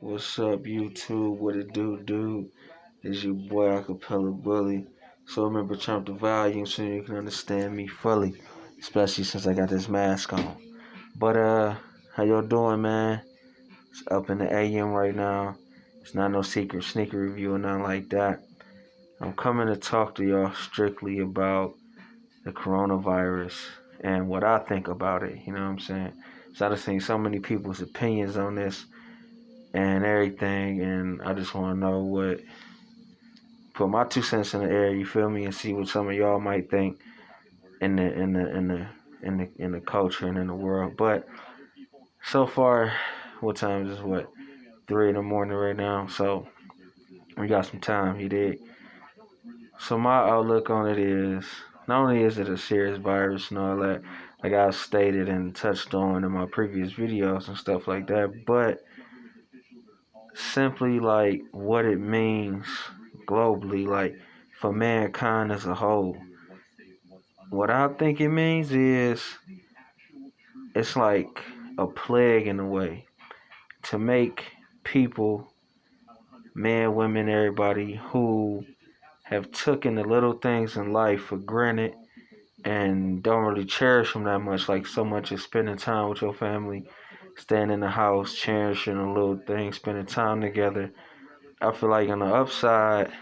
What's up, YouTube? What it do, dude? It's your boy Acapella Bully. So remember, turn up the volume so you can understand me fully, especially since I got this mask on. But how y'all doing, man? It's up in the AM right now. It's not no secret sneaker review or nothing like that. I'm coming to talk to y'all strictly about the coronavirus and what I think about it. You know what I'm saying? So I've seen so many people's opinions on this and everything, and I just want to know put my 2 cents in the air. You feel me? And see what some of y'all might think in the culture and in the world. But so far, what time is what 3 in the morning right now? So we got some time. You dig? So my outlook on it is not only is it a serious virus and all that, like I stated and touched on in my previous videos and stuff like that, but simply like what it means globally, like for mankind as a whole. What I think it means is it's like a plague in a way to make people, men, women, everybody who have taken the little things in life for granted and don't really cherish them that much, like so much as spending time with your family, staying in the house, cherishing the little things, spending time together. I feel like on the upside,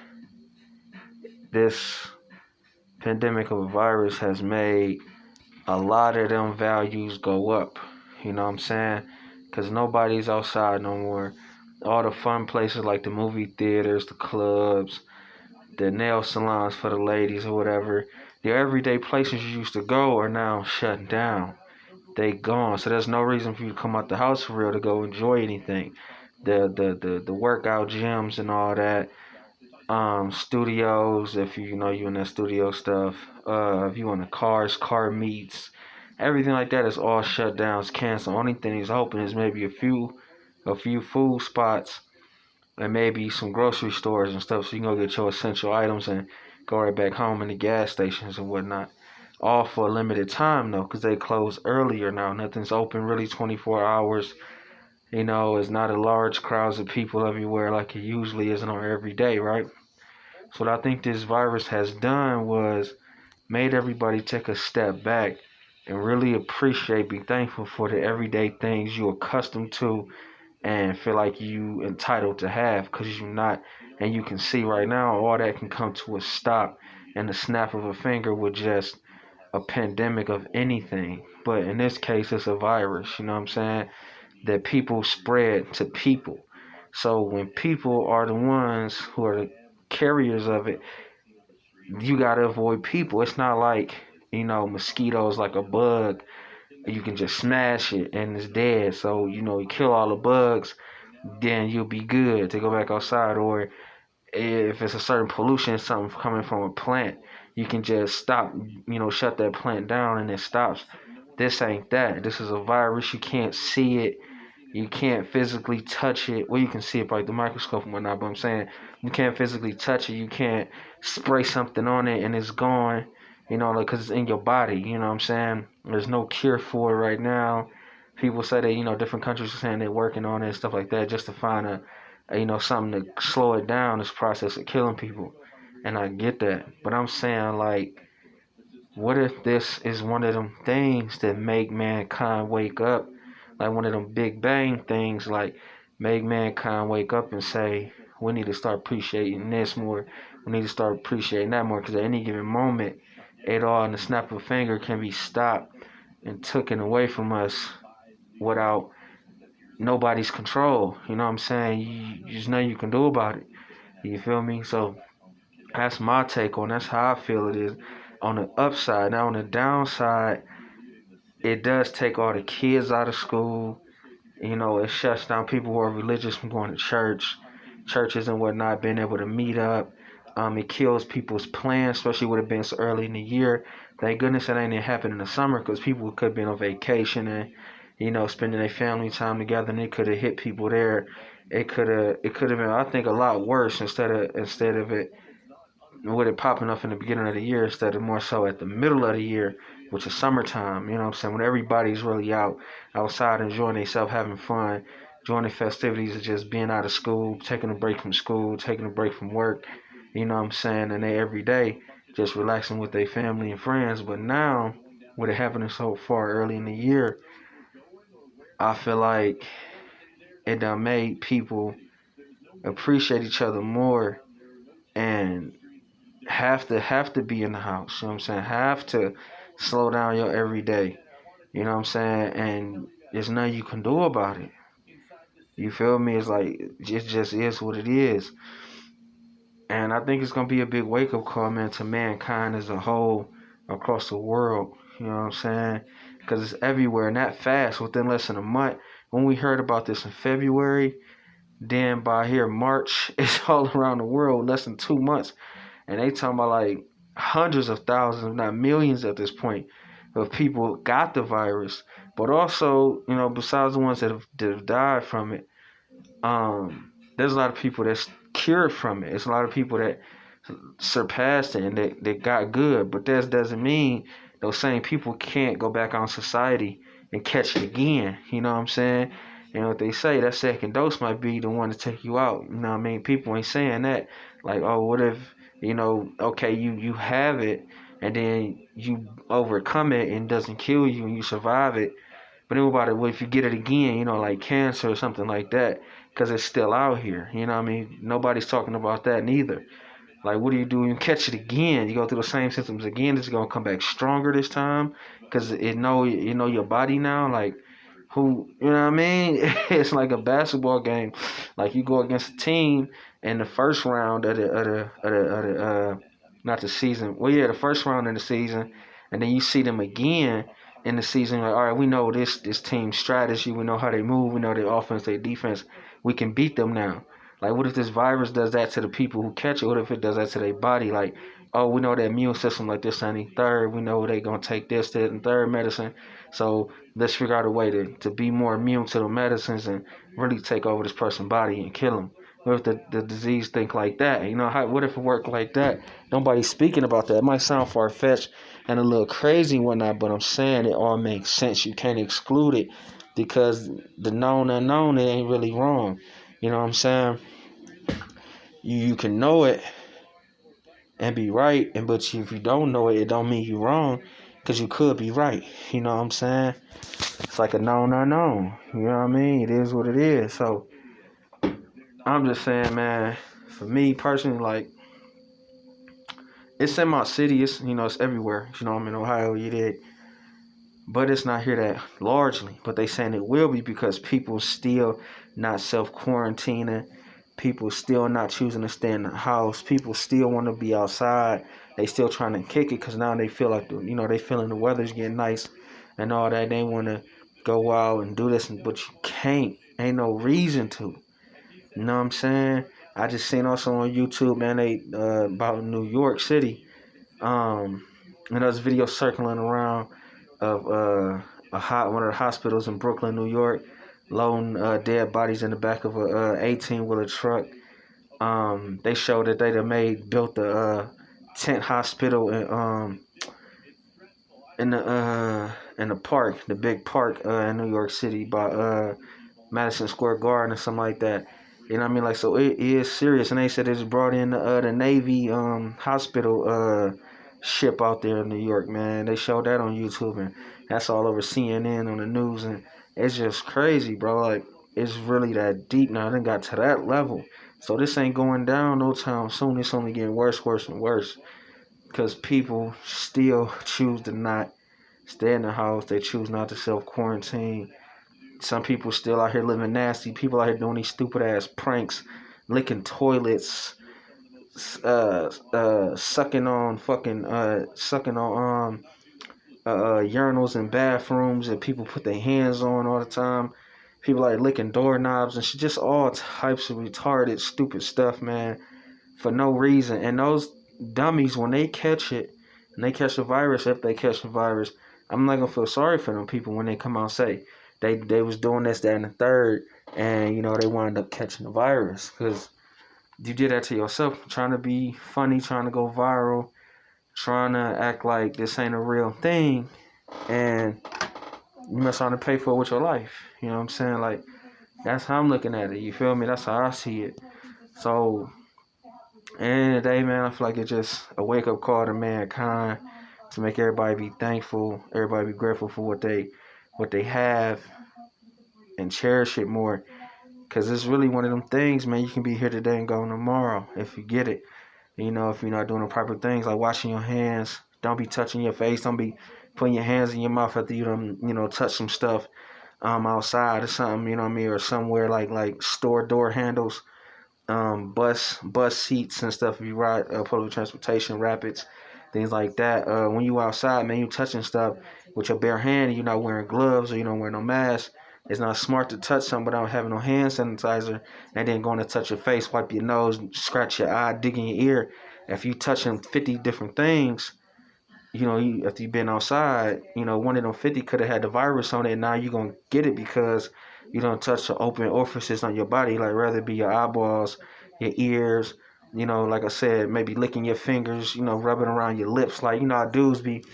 this pandemic of a virus has made a lot of them values go up. You know what I'm saying? Because nobody's outside no more. All the fun places like the movie theaters, the clubs, the nail salons for the ladies or whatever, the everyday places you used to go are now shut down. They gone. So there's no reason for you to come out the house for real to go enjoy anything. The workout gyms and all that, studios, if you know you in that studio stuff, if you in the car meets, everything like that is all shut down, it's canceled. Only thing he's hoping is maybe a few food spots and maybe some grocery stores and stuff, so you can go get your essential items and go right back home in the gas stations and whatnot. All for a limited time though, because they close earlier now. Nothing's open really 24 hours. You know, it's not a large crowds of people everywhere like it usually is on every day, right? So what I think this virus has done was made everybody take a step back and really appreciate, be thankful for the everyday things you're accustomed to and feel like you entitled to have, because you're not. And you can see right now all that can come to a stop in the snap of a finger with just a pandemic of anything. But in this case, it's a virus, you know what I'm saying, that people spread to people. So when people are the ones who are the carriers of it, you gotta avoid people. It's not like, mosquitoes like a bug. You can just smash it and it's dead. So, you kill all the bugs, then you'll be good to go back outside. Or if it's a certain pollution, something coming from a plant, you can just stop, shut that plant down and it stops. This ain't that. This is a virus. You can't see it. You can't physically touch it. Well, you can see it by the microscope and whatnot, but I'm saying you can't physically touch it. You can't spray something on it and it's gone, because it's in your body. You know what I'm saying? There's no cure for it right now. People say that, different countries are saying they're working on it and stuff like that just to find something to slow it down, this process of killing people. And I get that. But I'm saying, like, what if this is one of them things that make mankind wake up? Like one of them Big Bang things, like make mankind wake up and say, we need to start appreciating this more. We need to start appreciating that more, because at any given moment, it all in the snap of a finger can be stopped and taken away from us without nobody's control. You know what I'm saying? You just know you can do about it. You feel me? So that's my take on it. That's how I feel it is on the upside. Now on the downside, it does take all the kids out of school. It shuts down people who are religious from going to churches and whatnot, being able to meet up. It kills people's plans, especially with it being so early in the year. Thank goodness it ain't happened in the summer, because people could have been on vacation and, spending their family time together, and it could have hit people there. It could have been, I think, a lot worse instead of it with it popping up in the beginning of the year, instead of more so at the middle of the year, which is summertime. You know what I'm saying? When everybody's really outside enjoying themselves, having fun, joining festivities of just being out of school, taking a break from school, taking a break from work, you know what I'm saying, and they every day just relaxing with their family and friends. But now, with it happening so far early in the year, I feel like it done made people appreciate each other more and have to be in the house. You know what I'm saying? Have to slow down your everyday. You know what I'm saying? And there's nothing you can do about it. You feel me? It's like it just is what it is. And I think it's gonna be a big wake up call, man, to mankind as a whole across the world. You know what I'm saying? Because it's everywhere and that fast within less than a month. When we heard about this in February, then by here March, it's all around the world, less than 2 months. And they talking about like hundreds of thousands, if not millions at this point, of people got the virus. But also, you know, besides the ones that have died from it, there's a lot of people that's cured from it. It's a lot of people that surpassed it and that got good. But that doesn't mean those same people can't go back on society and catch it again. You know what I'm saying? And what they say, that second dose might be the one to take you out. You know what I mean? People ain't saying that. Like, oh, what if, you know, okay, you have it and then you overcome it and it doesn't kill you and you survive it. But then about it, well, if you get it again, you know, like cancer or something like that, because it's still out here. You know what I mean? Nobody's talking about that neither. Like, what do? You catch it again. You go through the same symptoms again. It's gonna come back stronger this time because it know your body now. Like, who, you know what I mean? It's like a basketball game. Like you go against a team in the first round of the not the season. Well, yeah, the first round in the season, and then you see them again in the season. Like, all right, we know this team strategy. We know how they move. We know their offense, their defense. We can beat them now. Like, what if this virus does that to the people who catch it? What if it does that to their body? Like, oh, we know their immune system like this, and third. We know they gonna take this, that, and third medicine. So let's figure out a way to be more immune to the medicines and really take over this person's body and kill them. What if the disease think like that? You know, what if it worked like that? Nobody's speaking about that. It might sound far-fetched and a little crazy and whatnot, but I'm saying it all makes sense. You can't exclude it because the known unknown, it ain't really wrong. You know what I'm saying? You can know it and be right, but if you don't know it, it don't mean you're wrong because you could be right. You know what I'm saying? It's like a known unknown. You know what I mean? It is what it is. So I'm just saying, man, for me personally, like, it's in my city. It's, you know, it's everywhere. You know, I'm in Ohio. You did. But it's not here that largely. But they saying it will be because people still not self-quarantining. People still not choosing to stay in the house. People still want to be outside. They still trying to kick it because now they feel like, you know, they feeling the weather's getting nice and all that. They want to go out and do this, but you can't. Ain't no reason to. You know what I'm saying? I just seen also on YouTube, man, they about New York City. And there's videos circling around of one of the hospitals in Brooklyn, New York, loading dead bodies in the back of a 18-wheeler truck. They showed that they built the tent hospital in the park, the big park in New York City by Madison Square Garden or something like that. You know what I mean? Like, so it is serious. And they said they just brought in the Navy hospital ship out there in New York, man. They showed that on YouTube, and that's all over CNN on the news. And it's just crazy, bro. Like, it's really that deep now. It done got to that level. So this ain't going down no time soon. It's only getting worse, worse, and worse. Because people still choose to not stay in the house. They choose not to self-quarantine. Some people still out here living nasty. People out here doing these stupid ass pranks, licking toilets, sucking on urinals in bathrooms that people put their hands on all the time. People like licking doorknobs and shit, just all types of retarded, stupid stuff, man, for no reason. And those dummies, when they catch it, and they catch the virus, if they catch the virus, I'm not gonna feel sorry for them people when they come out and say they was doing this, that, and the third, and you know they wound up catching the virus because you did that to yourself, trying to be funny, trying to go viral, trying to act like this ain't a real thing, and you must trying to pay for it with your life. You know what I'm saying? Like, That's how I'm looking at it. You feel me? That's how I see it. So, end of the day, man, I feel like it's just a wake up call to mankind to make everybody be thankful, everybody be grateful for what they have, and cherish it more. Cause it's really one of them things, man. You can be here today and gone tomorrow if you get it. You know, if you're not doing the proper things like washing your hands, don't be touching your face, don't be putting your hands in your mouth after you done, touch some stuff outside or something, you know what I mean, or somewhere like store door handles, bus seats and stuff. If you ride public transportation, rapids, things like that. When you outside, man, you touching stuff with your bare hand, and you're not wearing gloves or you don't wear no mask. It's not smart to touch something without having no hand sanitizer, and then going to touch your face, wipe your nose, scratch your eye, dig in your ear. If you touching 50 different things, after you've been outside, one of them 50 could have had the virus on it, and now you're going to get it because you don't touch the open orifices on your body, like whether it be your eyeballs, your ears, like I said, maybe licking your fingers, rubbing around your lips. Like, how dudes be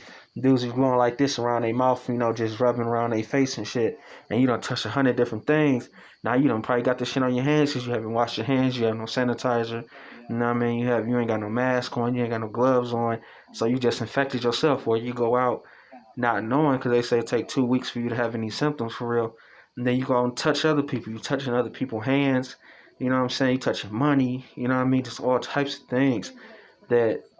going like this around their mouth, just rubbing around their face and shit, and you don't touch 100 different things. Now you don't probably got this shit on your hands because you haven't washed your hands, you have no sanitizer, you know what I mean? You ain't got no mask on, you ain't got no gloves on, so you just infected yourself, or you go out not knowing, because they say it take 2 weeks for you to have any symptoms for real. And then you go out and touch other people. You touching other people's hands. You know what I'm saying? You touching money. You know what I mean? Just all types of things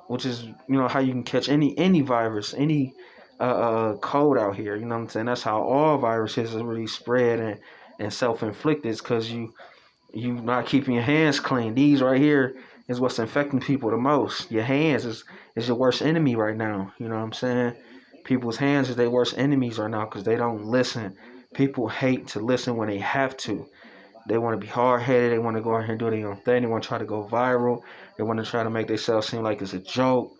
which is, how you can catch any virus, any cold out here. You know what I'm saying? That's how all viruses are really spread and self-inflicted, because you not keeping your hands clean. These right here is what's infecting people the most. Your hands is your worst enemy right now. You know what I'm saying? People's hands is their worst enemies right now because they don't listen. People hate to listen when they have to. They want to be hard-headed. They want to go out here and do their own thing. They want to try to go viral. They want to try to make themselves seem like it's a joke.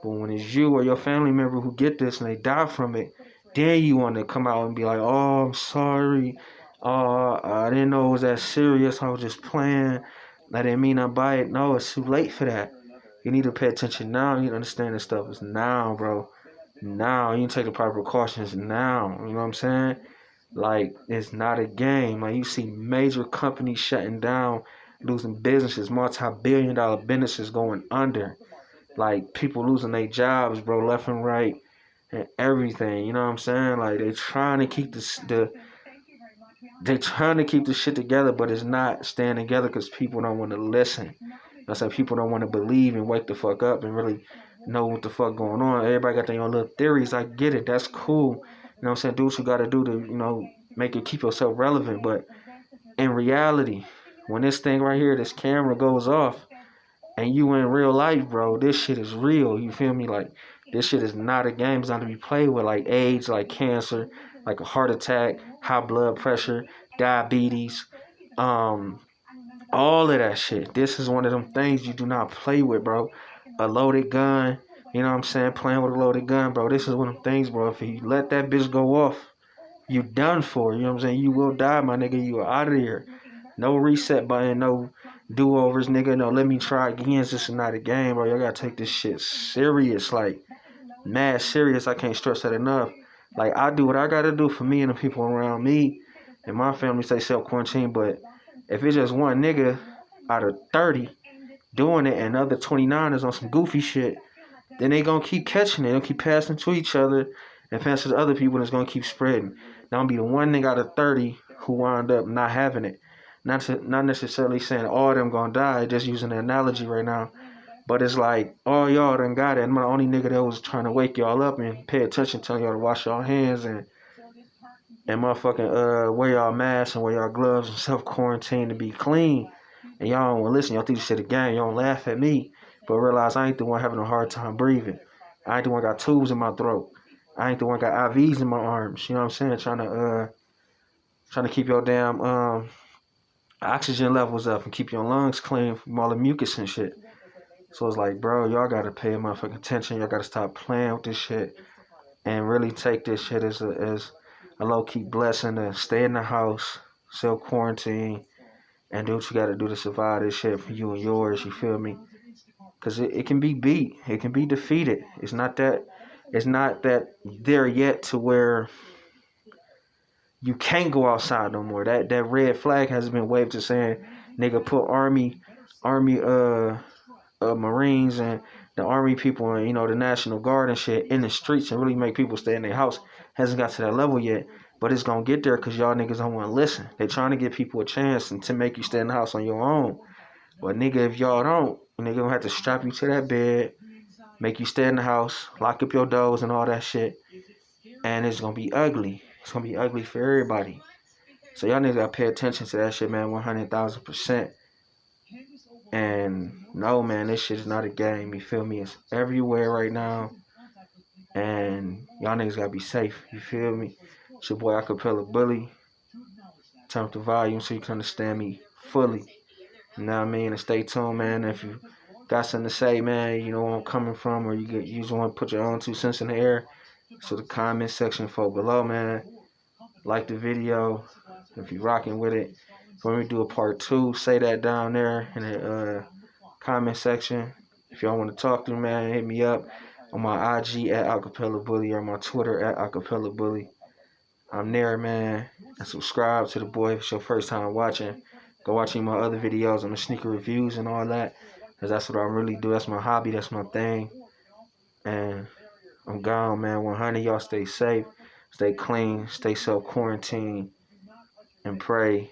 But when it's you or your family member who get this and they die from it, then you want to come out and be like, oh, I'm sorry. I didn't know it was that serious. I was just playing. I didn't mean to buy it. No, it's too late for that. You need to pay attention now. You need to understand this stuff is now, bro. Now. You need to take the proper precautions now. You know what I'm saying? Like, it's not a game. Like, you see major companies shutting down, losing businesses, multi-billion-dollar businesses going under. Like, people losing their jobs, bro, left and right, and everything. You know what I'm saying? Like, they trying to keep the shit together, but it's not staying together because people don't want to listen. That's like people don't want to believe and wake the fuck up and really know what the fuck going on. Everybody got their own little theories. I get it. That's cool. You know what I'm saying? Do what you got to do to, make it keep yourself relevant. But in reality, when this thing right here, this camera goes off, and you in real life, bro, this shit is real. You feel me? Like, this shit is not a game. It's not to be played with. Like AIDS, like cancer, like a heart attack, high blood pressure, diabetes, um, all of that shit. This is one of them things you do not play with, bro. A loaded gun, you know what I'm saying? Playing with a loaded gun, bro. This is one of them things, bro. If you let that bitch go off, you done for. You know what I'm saying? You will die, my nigga. You are out of here. No reset button, no do-overs, nigga. No, let me try again. This is not a game, bro. Y'all gotta take this shit serious, like, mad serious. I can't stress that enough. Like, I do what I gotta do for me and the people around me and my family stay self-quarantine, but if it's just one nigga out of 30 doing it and the other 29 is on some goofy shit, then they gonna keep catching it. They'll keep passing to each other and passing to other people, and it's gonna keep spreading. Now, I'm gonna be the one nigga out of 30 who wound up not having it. Not necessarily saying all of them gonna die, just using the analogy right now. But it's like, all y'all done got it. I'm the only nigga that was trying to wake y'all up and pay attention, telling y'all to wash y'all hands and motherfucking wear y'all masks and wear y'all gloves and self-quarantine to be clean. And y'all don't want to listen. Y'all think this shit a game. Y'all don't laugh at me. But realize I ain't the one having a hard time breathing. I ain't the one got tubes in my throat. I ain't the one got IVs in my arms. You know what I'm saying? Trying to keep your damn oxygen levels up and keep your lungs clean from all the mucus and shit. So it's like, bro, y'all gotta pay motherfucking attention. Y'all gotta stop playing with this shit and really take this shit as a low key blessing to stay in the house, self quarantine, and do what you gotta do to survive this shit for you and yours. You feel me? Cause it can be beat. It can be defeated. It's not that there yet to where you can't go outside no more. That red flag has been waved to saying, nigga, put army Marines and the army people and the National Guard and shit in the streets and really make people stay in their house. Hasn't got to that level yet, but it's gonna get there because y'all niggas don't want to listen. They trying to give people a chance and to make you stay in the house on your own. But nigga, if y'all don't, nigga gonna have to strap you to that bed, make you stay in the house, lock up your doors and all that shit, and it's gonna be ugly. It's gonna be ugly for everybody. So y'all niggas gotta pay attention to that shit, man, 100,000%. And no, man, this shit is not a game. You feel me? It's everywhere right now. And y'all niggas gotta be safe. You feel me? It's your boy Acapella Bully. Turn up the volume so you can understand me fully. You know what I mean? And stay tuned, man. If you got something to say, man, you know where I'm coming from, or you just want to put your own 2 cents in the air, so the comment section for below, man. Like the video if you rocking with it. When we do a part 2, say that down there in the comment section. If y'all want to talk to me, man, hit me up on my IG at Acapella Bully or my Twitter at Acapella Bully. I'm there, man. And subscribe to the boy if it's your first time watching. Go watching my other videos on the sneaker reviews and all that. Because that's what I really do. That's my hobby. That's my thing. And I'm gone, man. 100. Y'all stay safe. Stay clean. Stay self-quarantined. And pray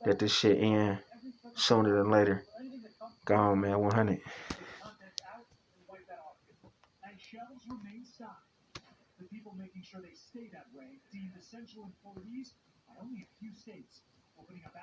that this shit end sooner than later. Gone, man. 100. The people making sure they stay that way, deemed essential employees by only a few states, opening up